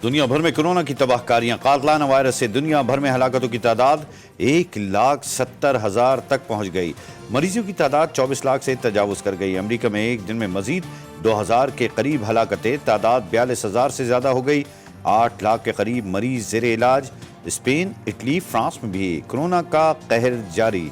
دنیا بھر میں کورونا کی تباہ کاریاں۔ قاتلانہ وائرس سے دنیا بھر میں ہلاکتوں کی تعداد 1,70,000 تک پہنچ گئی۔ مریضوں کی تعداد 24 لاکھ سے تجاوز کر گئی۔ امریکہ میں ایک دن میں مزید 2,000 کے قریب ہلاکتیں، تعداد 42,000 سے زیادہ ہو گئی۔ 8 لاکھ کے قریب مریض زیر علاج۔ اسپین، اٹلی، فرانس میں بھی کورونا کا قہر جاری۔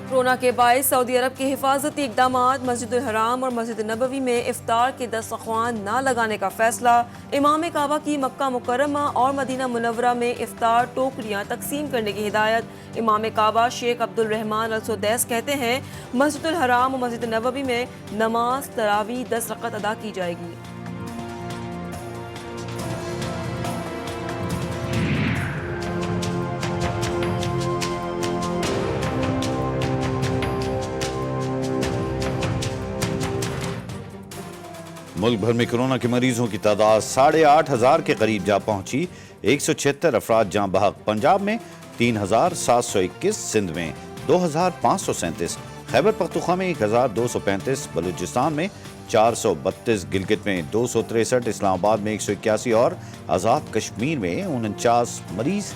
کورونا کے باعث سعودی عرب کے حفاظتی اقدامات، مسجد الحرام اور مسجد نبوی میں افطار کے دسترخوان نہ لگانے کا فیصلہ، امام کعبہ کی مکہ مکرمہ اور مدینہ منورہ میں افطار ٹوکریاں تقسیم کرنے کی ہدایت۔ امام کعبہ شیخ عبد الرحمن السدیس کہتے ہیں مسجد الحرام اور مسجد نبوی میں نماز تراویح 10 رکعت ادا کی جائے گی۔ ملک بھر میں کورونا کے مریضوں کی تعداد 8,500 کے قریب جا پہنچی۔ 176 افراد جاں بحق۔ پنجاب میں 3,721، سندھ میں 2,537، خیبر پختونخوا میں 1,235، بلوچستان میں 432، گلگت میں 263، اسلام آباد میں 181 اور آزاد کشمیر میں 49 مریض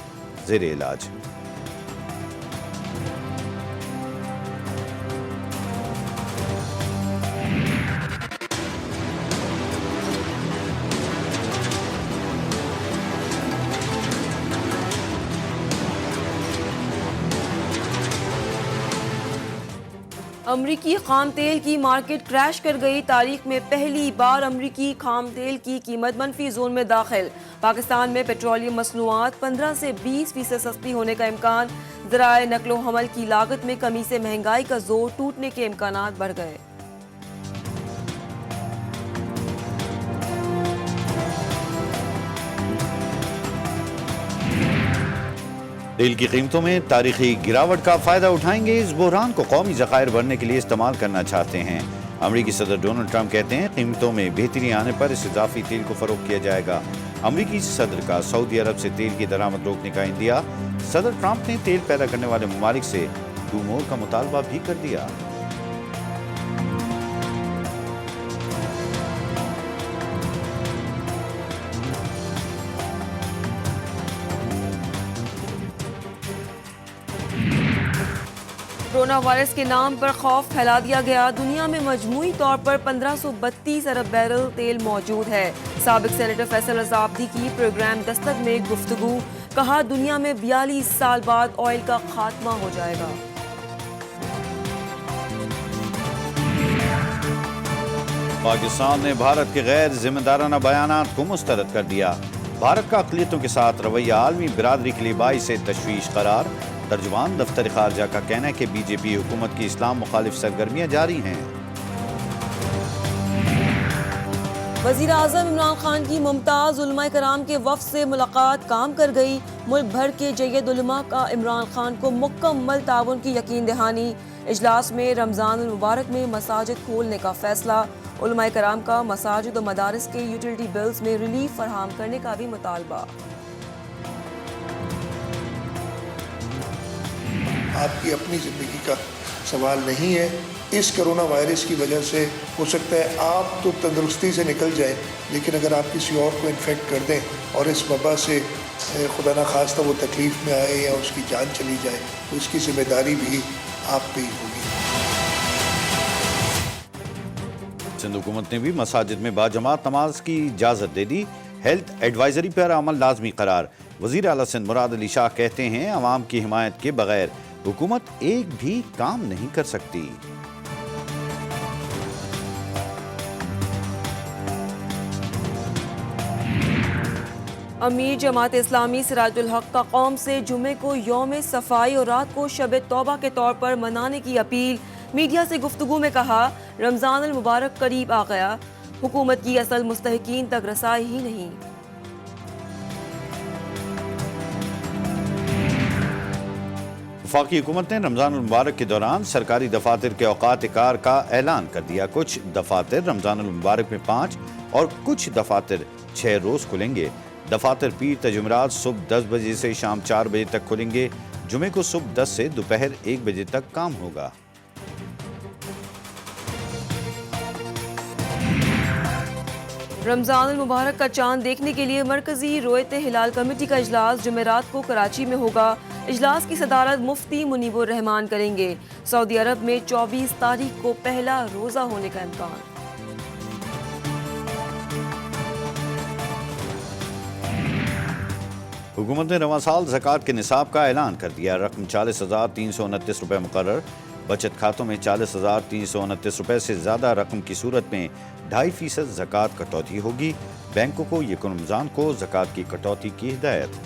زیر علاج۔ امریکی خام تیل کی مارکیٹ کریش کر گئی۔ تاریخ میں پہلی بار امریکی خام تیل کی قیمت منفی زون میں داخل۔ پاکستان میں پیٹرولیم مصنوعات 15 سے 20% سستی ہونے کا امکان۔ ذرائع نقل و حمل کی لاگت میں کمی سے مہنگائی کا زور ٹوٹنے کے امکانات بڑھ گئے۔ تیل کی قیمتوں میں تاریخی گراوٹ کا فائدہ اٹھائیں گے۔ اس بحران کو قومی ذخائر بھرنے کے لیے استعمال کرنا چاہتے ہیں۔ امریکی صدر ڈونلڈ ٹرمپ کہتے ہیں قیمتوں میں بہتری آنے پر اس اضافی تیل کو فروخت کیا جائے گا۔ امریکی صدر کا سعودی عرب سے تیل کی درآمد روکنے کا عندیہ۔ صدر ٹرمپ نے تیل پیدا کرنے والے ممالک سے ڈو مور کا مطالبہ بھی کر دیا۔ کورونا وائرس کے نام پر خوف پھیلا دیا گیا۔ دنیا میں مجموعی طور پر 1532 ارب بیرل تیل موجود ہے۔ سابق سینیٹر فیصل رضا عابدی کی پروگرام دستک میں گفتگو، کہا دنیا میں 42 سال بعد آئل کا خاتمہ ہو جائے گا۔ پاکستان نے بھارت کے غیر ذمہ دارانہ بیانات کو مسترد کر دیا۔ بھارت کا اقلیتوں کے ساتھ رویہ عالمی برادری کے لیے باعث تشویش قرار۔ ترجمان دفتر خارجہ کا کہنا ہے کہ بی جے پی حکومت کی اسلام مخالف سرگرمیاں جاری ہیں۔ وزیر اعظم عمران خان کی ممتاز علماء کرام کے وفد سے ملاقات کام کر گئی۔ ملک بھر کے جید علماء کا عمران خان کو مکمل تعاون کی یقین دہانی۔ اجلاس میں رمضان المبارک میں مساجد کھولنے کا فیصلہ۔ علماء کرام کا مساجد و مدارس کے یوٹیلیٹی بلز میں ریلیف فراہم کرنے کا بھی مطالبہ۔ آپ کی اپنی زندگی کا سوال نہیں ہے۔ اس کرونا وائرس کی وجہ سے ہو سکتا ہے آپ تو تندرستی سے نکل جائیں، لیکن اگر آپ کسی اور کو انفیکٹ کر دیں اور اس وبا سے خدا نخواستہ وہ تکلیف میں آئے یا اس کی جان چلی جائے تو اس کی ذمہ داری بھی آپ پہ ہی ہوگی۔ سندھ حکومت نے بھی مساجد میں باجماعت نماز کی اجازت دے دی۔ ہیلتھ ایڈوائزری پر عمل لازمی قرار۔ وزیر اعلیٰ سندھ مراد علی شاہ کہتے ہیں عوام کی حمایت کے بغیر حکومت ایک بھی کام نہیں کر سکتی۔ امیر جماعت اسلامی سراج الحق کا قوم سے جمعے کو یوم صفائی اور رات کو شب توبہ کے طور پر منانے کی اپیل۔ میڈیا سے گفتگو میں کہا رمضان المبارک قریب آ گیا، حکومت کی اصل مستحقین تک رسائی ہی نہیں۔ وفاقی حکومت نے رمضان المبارک کے دوران سرکاری دفاتر کے اوقات کار کا اعلان کر دیا۔ کچھ دفاتر رمضان المبارک میں 5 اور کچھ دفاتر 6 روز کھلیں گے۔ دفاتر پیر تا جمعرات صبح 10 بجے سے شام 4 بجے تک کھلیں گے۔ جمعے کو صبح 10 سے دوپہر 1 بجے تک کام ہوگا۔ رمضان المبارک کا چاند دیکھنے کے لیے مرکزی رویت ہلال کمیٹی کا اجلاس جمعرات کو کراچی میں ہوگا۔ اجلاس کی صدارت مفتی منیب الرحمان کریں گے۔ سعودی عرب میں 24 تاریخ کو پہلا روزہ ہونے کا امکان۔ حکومت نے رواں سال زکوٰۃ کے نصاب کا اعلان کر دیا۔ رقم 40,329 روپے مقرر۔ بچت کھاتوں میں 40,329 روپے سے زیادہ رقم کی صورت میں 2.5% زکوٰۃ کٹوتی ہوگی۔ بینکوں کو یکم رمضان کو زکوٰۃ کی کٹوتی کی ہدایت۔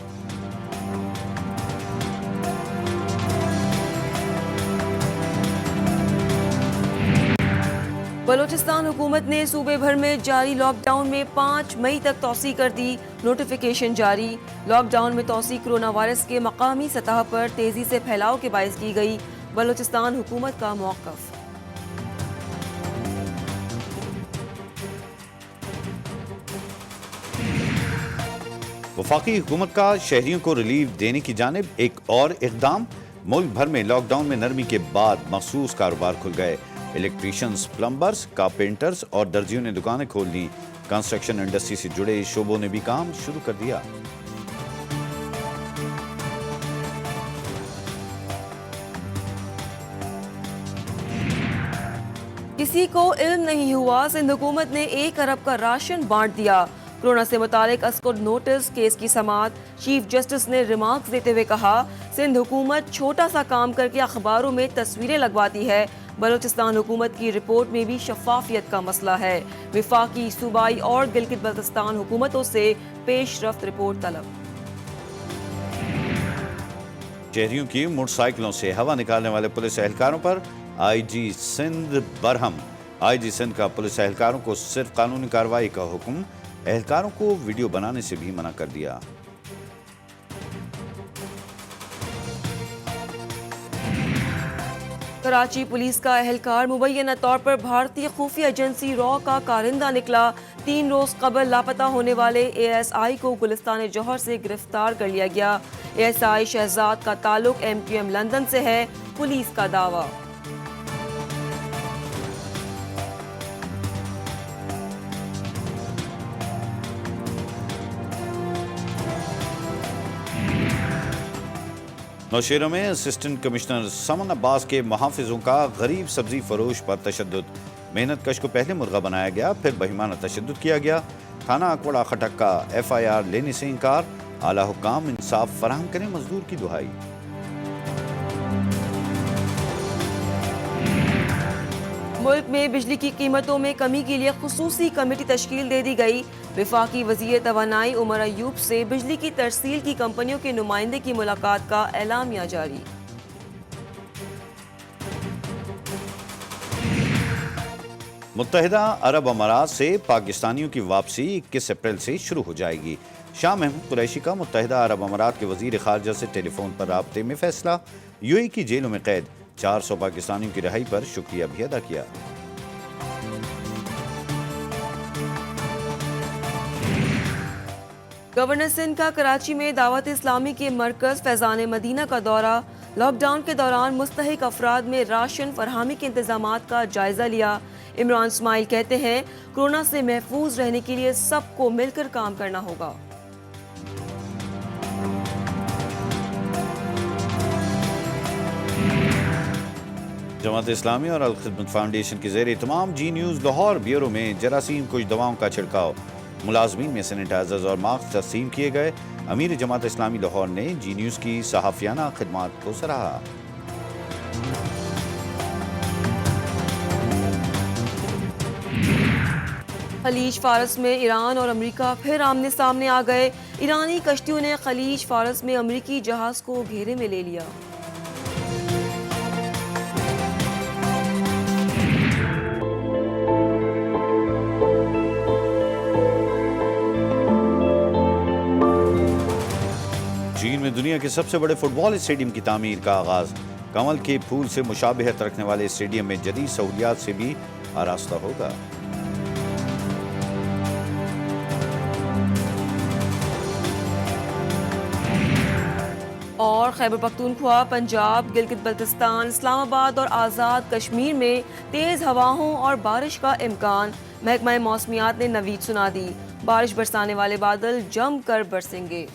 بلوچستان حکومت نے صوبے بھر میں جاری لاک ڈاؤن میں 5 مئی تک توسیع کر دی۔ نوٹیفیکیشن جاری۔ لاک ڈاؤن میں توسیع کرونا وائرس کے مقامی سطح پر تیزی سے پھیلاؤ کے باعث کی گئی۔ بلوچستان حکومت کا موقف۔ وفاقی حکومت کا شہریوں کو ریلیف دینے کی جانب ایک اور اقدام۔ ملک بھر میں لاک ڈاؤن میں نرمی کے بعد مخصوص کاروبار کھل گئے۔ الیکٹریشنز، پلمبرز، کارپینٹرز اور درزیوں نے دکانیں کھول دیں۔ کنسٹرکشن انڈسٹری سے جڑے شعبوں نے بھی کام شروع کر دیا۔ کسی کو علم نہیں ہوا، سندھ حکومت نے 1 ارب کا راشن بانٹ دیا۔ کورونا سے متعلق اسکر نوٹس کیس کی سماعت۔ چیف جسٹس نے ریمارکس دیتے ہوئے کہا، سندھ حکومت چھوٹا سا کام کر کے اخباروں میں تصویریں لگواتی ہے۔ بلوچستان حکومت کی رپورٹ میں بھی شفافیت کا مسئلہ ہے۔ وفاقی، صوبائی اور گلگت بلتستان حکومتوں سے پیش رفت رپورٹ طلب۔ شہریوں کی موٹر سائیکلوں سے ہوا نکالنے والے پولیس اہلکاروں پر آئی جی سندھ برہم۔ آئی جی سندھ کا پولیس اہلکاروں کو صرف قانونی کارروائی کا حکم، اہلکاروں کو ویڈیو بنانے سے بھی منع کر دیا۔ کراچی پولیس کا اہلکار مبینہ طور پر بھارتی خفیہ ایجنسی را کا کارندہ نکلا۔ 3 روز قبل لاپتہ ہونے والے اے ایس آئی کو گلستان جوہر سے گرفتار کر لیا گیا۔ اے ایس آئی شہزاد کا تعلق MQM لندن سے ہے، پولیس کا دعویٰ۔ نوشیرہ میں اسسٹنٹ کمشنر سمن عباس کے محافظوں کا غریب سبزی فروش پر تشدد۔ محنت کش کو پہلے مرغہ بنایا گیا، پھر بہیمانہ تشدد کیا گیا۔ تھانہ اکوڑا خٹک کا FIR لینے سے انکار۔ اعلیٰ حکام انصاف فراہم کریں، مزدور کی دہائی۔ ملک میں بجلی کی قیمتوں میں کمی کے لیے خصوصی کمیٹی تشکیل دے دی گئی۔ وفاقی وزیر توانائی عمر ایوب سے بجلی کی ترسیل کی کمپنیوں کے نمائندے کی ملاقات کا اعلامیہ جاری۔ متحدہ عرب امارات سے پاکستانیوں کی واپسی 21 اپریل سے شروع ہو جائے گی۔ شاہ محمود قریشی کا متحدہ عرب امارات کے وزیر خارجہ سے ٹیلی فون پر رابطے میں فیصلہ۔ UAE کی جیلوں میں قید 400 پاکستانیوں کی رہائی پر شکریہ بھی ادا کیا۔ گورنر سندھ کا کراچی میں دعوت اسلامی کے مرکز فیضان مدینہ کا دورہ۔ لاک ڈاؤن کے دوران مستحق افراد میں راشن فراہمی کے انتظامات کا جائزہ لیا۔ عمران اسماعیل کہتے ہیں، کورونا سے محفوظ رہنے کے لیے سب کو مل کر کام کرنا ہوگا۔ جماعت اسلامی اور الخدمت فاؤنڈیشن کے زیر اہتمام جی نیوز لاہور بیورو میں جراثیم کش دواؤں کا چھڑکاؤ۔ ملازمین میں سینیٹائزرز اور ماسک تقسیم کیے گئے۔ امیر جماعت اسلامی لاہور نے جی نیوز کی صحافیانہ خدمات کو سراہا۔ خلیج فارس میں ایران اور امریکہ پھر آمنے سامنے آ گئے۔ ایرانی کشتیوں نے خلیج فارس میں امریکی جہاز کو گھیرے میں لے لیا۔ چین میں دنیا کے سب سے بڑے فٹ بال اسٹیڈیم کی تعمیر کا آغاز۔ کمل کے پھول سے مشابہت رکھنے والے اسٹیڈیم میں جدید سہولیات سے بھی آراستہ ہوگا۔ اور اور خیبر پختونخوا، پنجاب، گلگت بلتستان، اسلام آباد اور آزاد کشمیر میں تیز ہواؤں اور بارش کا امکان، محکمہ موسمیات نے نوید سنا دی۔ بارش برسانے والے بادل جم کر برسیں گے۔